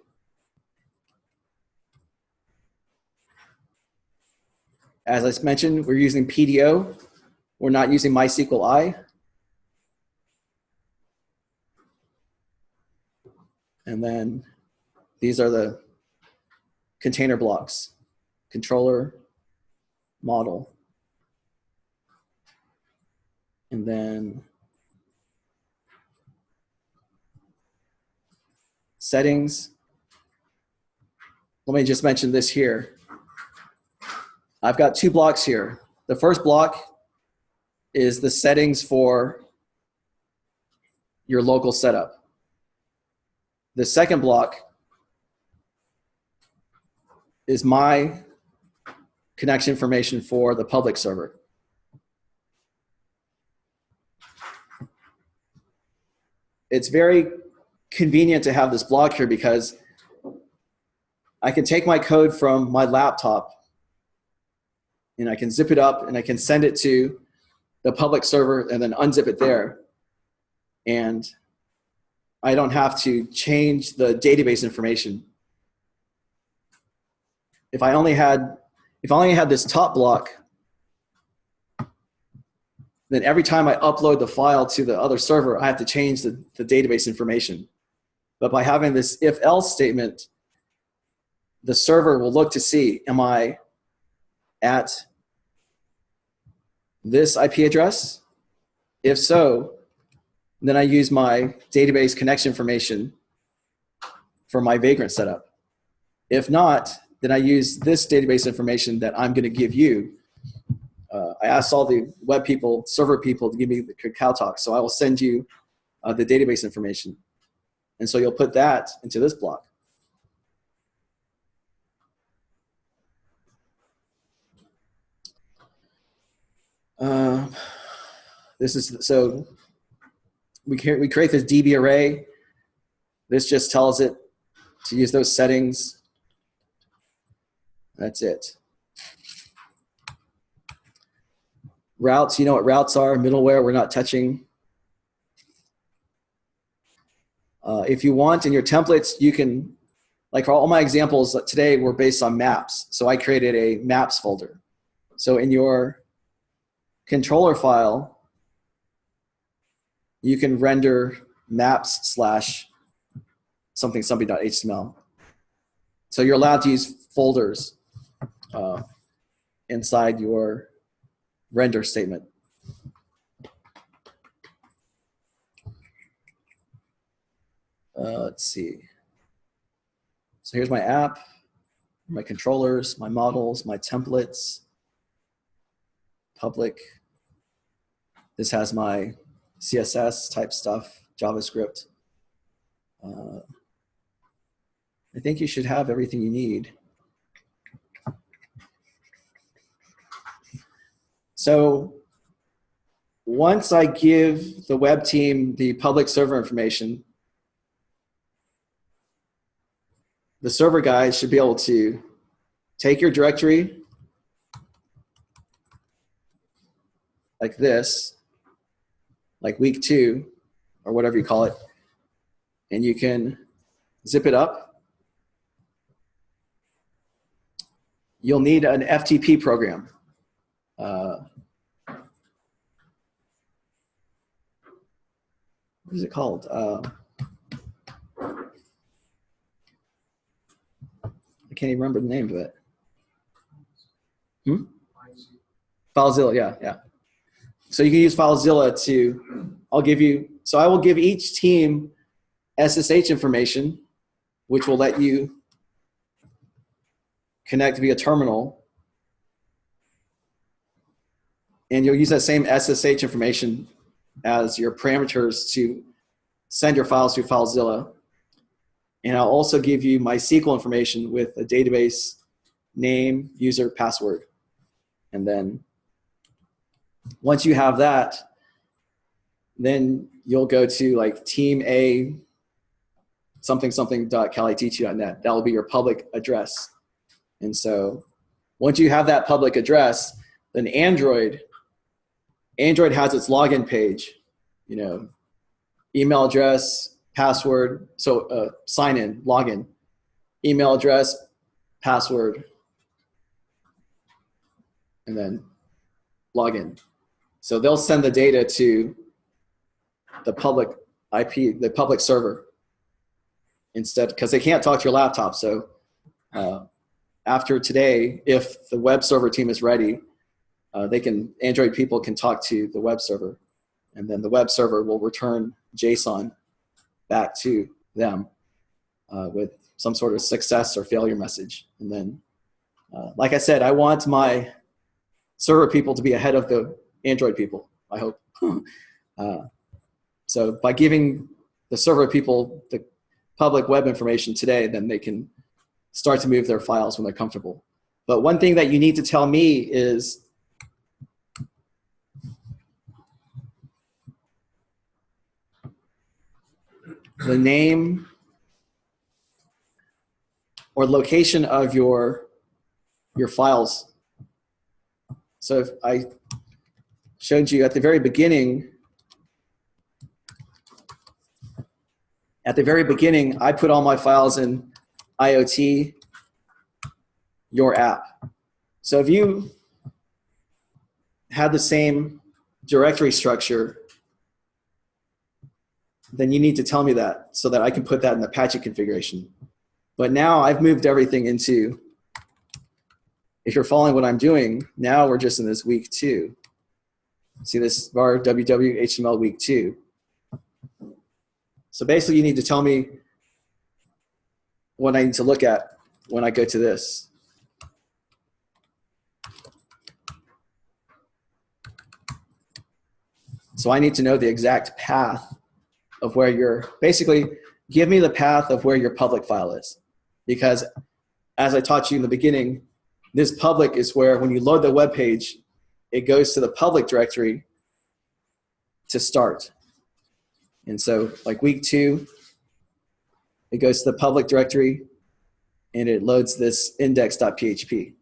Speaker 1: As I mentioned, we're using PDO. We're not using MySQLi. And then these are the container blocks, controller, model. And then settings. Let me just mention this here. I've got two blocks here. The first block is the settings for your local setup. The second block is my connection information for the public server. It's very convenient to have this block here because I can take my code from my laptop and I can zip it up and I can send it to the public server and then unzip it there. And I don't have to change the database information. If I only had this top block, then every time I upload the file to the other server, I have to change the database information. But by having this if-else statement, the server will look to see, am I at this IP address? If so, then I use my database connection information for my Vagrant setup. If not, then I use this database information that I'm going to give you. I asked all the web people, server people, to give me the KakaoTalk, so I will send you the database information. And so you'll put that into this block. This is, so we create this DB array. This just tells it to use those settings. That's it. Routes, you know what routes are, middleware, we're not touching. If you want in your templates, you can, like for all my examples today were based on maps. So I created a maps folder. So in your controller file, you can render maps / something.html. So you're allowed to use folders inside your render statement. Let's see. So here's my app, my controllers, my models, my templates, public. This has my CSS type stuff, JavaScript. I think you should have everything you need. So once I give the web team the public server information, the server guys should be able to take your directory like this, like week 2 or whatever you call it, and you can zip it up. You'll need an FTP program. What is it called? I can't even remember the name of it. FileZilla, yeah. So you can use FileZilla to, I will give each team SSH information, which will let you connect via terminal. And you'll use that same SSH information as your parameters to send your files through FileZilla. And I'll also give you MySQL information with a database name, user, password. And then once you have that, then you'll go to like team A something.calitteach.net. That will be your public address. And so once you have that public address, then Android has its login page, you know, email address, password, so sign in, login, email address, password, and then login. So they'll send the data to the public IP, the public server instead, because they can't talk to your laptop. So after today, if the web server team is ready, Android people can talk to the web server, and then the web server will return JSON back to them with some sort of success or failure message. And then, like I said, I want my server people to be ahead of the Android people, I hope. So by giving the server people the public web information today, then they can start to move their files when they're comfortable. But one thing that you need to tell me is the name or location of your files. So if I showed you at the very beginning, I put all my files in IoT, your app. So if you had the same directory structure, then you need to tell me that so that I can put that in the Apache configuration. But now I've moved everything into, if you're following what I'm doing, now we're just in this week 2. See this var www HTML week 2. So basically you need to tell me what I need to look at when I go to this. So I need to know the exact path of where your, basically give me the path of where your public file is. Because as I taught you in the beginning, this public is where when you load the web page, it goes to the public directory to start. And so like week 2, it goes to the public directory and it loads this index.php.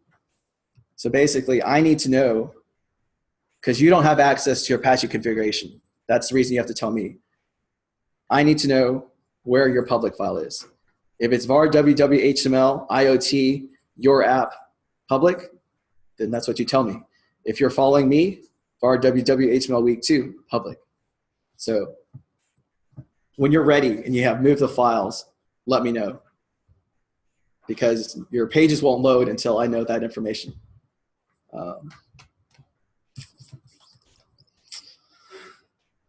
Speaker 1: So basically I need to know, because you don't have access to your Apache configuration. That's the reason you have to tell me. I need to know where your public file is. If it's var www HTML IoT your app public, then that's what you tell me. If you're following me, var www HTML week 2 public. So when you're ready and you have moved the files, let me know, because your pages won't load until I know that information.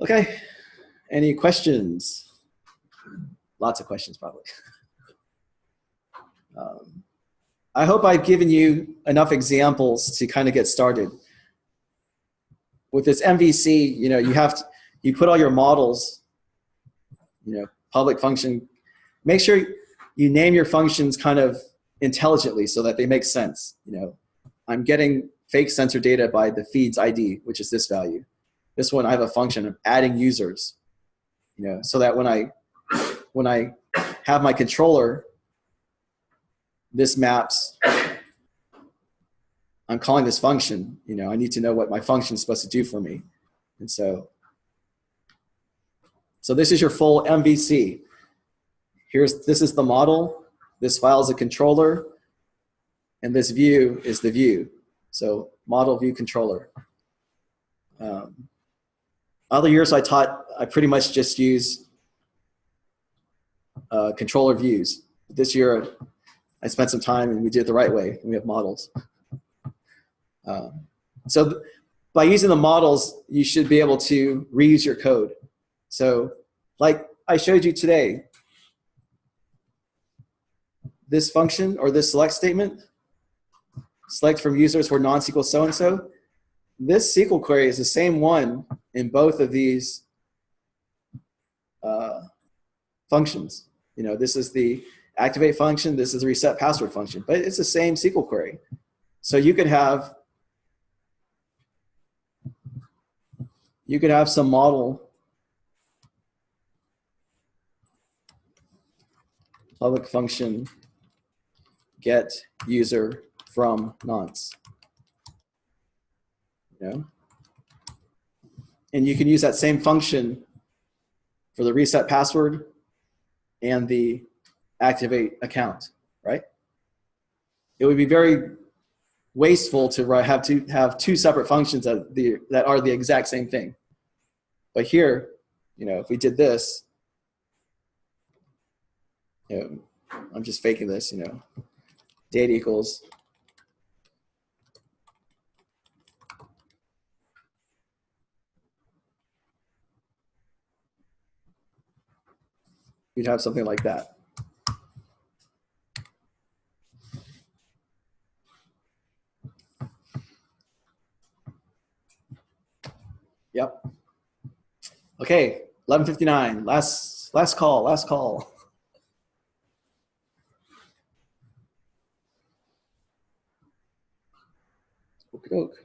Speaker 1: Okay, any questions? Lots of questions probably. I hope I've given you enough examples to kind of get started. With this MVC, you know, you put all your models, you know, public function. Make sure you name your functions kind of intelligently so that they make sense. You know, I'm getting fake sensor data by the feeds ID, which is this value. This one I have a function of adding users, you know, so that when I have my controller, this maps, I'm calling this function, you know, I need to know what my function is supposed to do for me. And so this is your full MVC. This is the model, this file is a controller, and this view is the view. So model, view, controller. Other years I pretty much just use controller views. This year I spent some time and we did it the right way, and we have models. So by using the models, you should be able to reuse your code. So like I showed you today, this function or this select statement, select from users for non-SQL so-and-so, this SQL query is the same one in both of these functions. You know, this is the activate function, this is the reset password function, but it's the same SQL query. So you could have some model public function get user from nonce. You know? And you can use that same function for the reset password and the activate account, right? It would be very wasteful to have two separate functions that are the exact same thing. But here, you know, if we did this, you know, I'm just faking this, you know, data equals you'd have something like that. Yep. Okay, 11:59. Last call. Okey-doke.